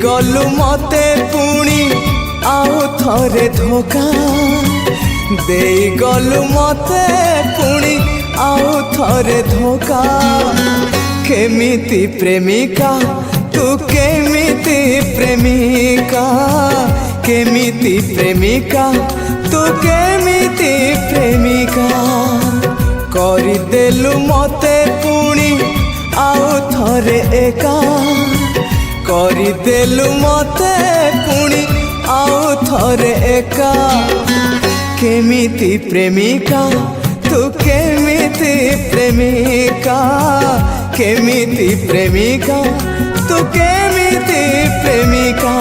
गलु मते पुणी आउ थरे धोखा दे गलु मते पुणी आउ थरे धोखा केमिति प्रेमिका तू केमिति प्रेमिका केमिति प्रेमिका तू केमिति प्रेमिका करदेलु मते पुणी आउ थरे एका करदेलु मते पुणी आउ थरे एका केमिति प्रेमिका तू केमिति प्रेमिका केमिति प्रेमिका तू केमिति प्रेमिका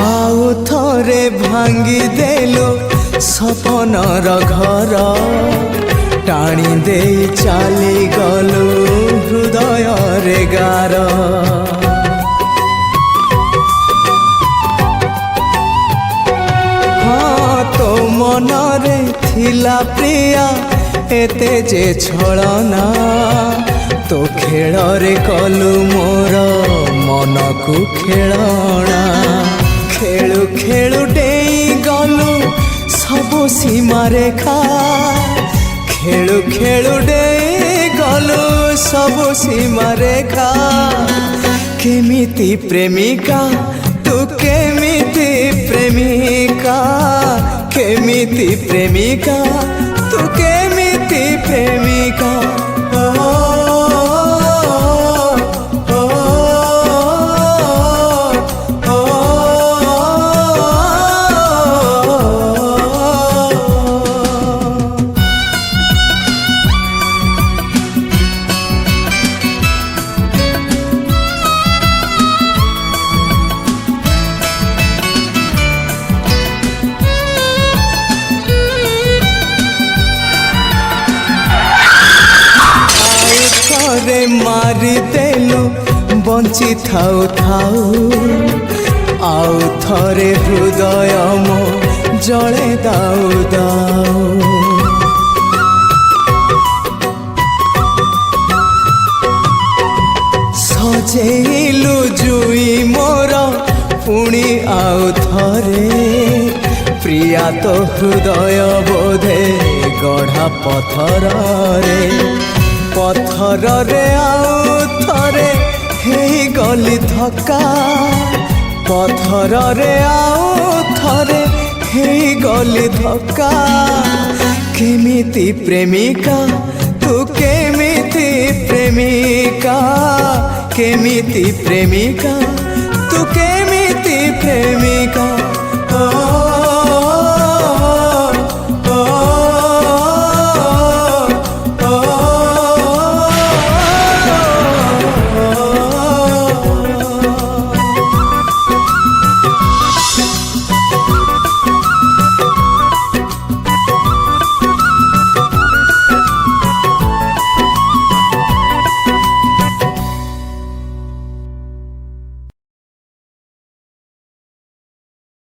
आउ थरे भांगी देलो सपनर घर टाणी दे चली गलु हृदय रे गार हाँ तो मनरे थिला प्रिया एते जे छलना तो खेल रे कलु मोर मन को खेलना खेलु खेलु डेई गलु सबु सीमा रेखा खेलु खेलु डेई गलु सबु सीमा रेखा केमिति प्रेमिका तू केमिति प्रेमिका केमिति प्रेमिका तू केमिति प्रेमिका मारी देलु बंची थाउ थाउ आउ थरे हृदय मो जले दाउ दाउ सजेलु जुई मोर पुणी आउ थरे प्रिया तो हृदय बोधे गढ़ा पथर रे पथर रे आउ थरे हे गली धक्का पथर रे आउ थरे हे गली धक्का केमिति प्रेमिका तू केमिति प्रेमिका केमिति प्रेमिका तू केमिति प्रेमिका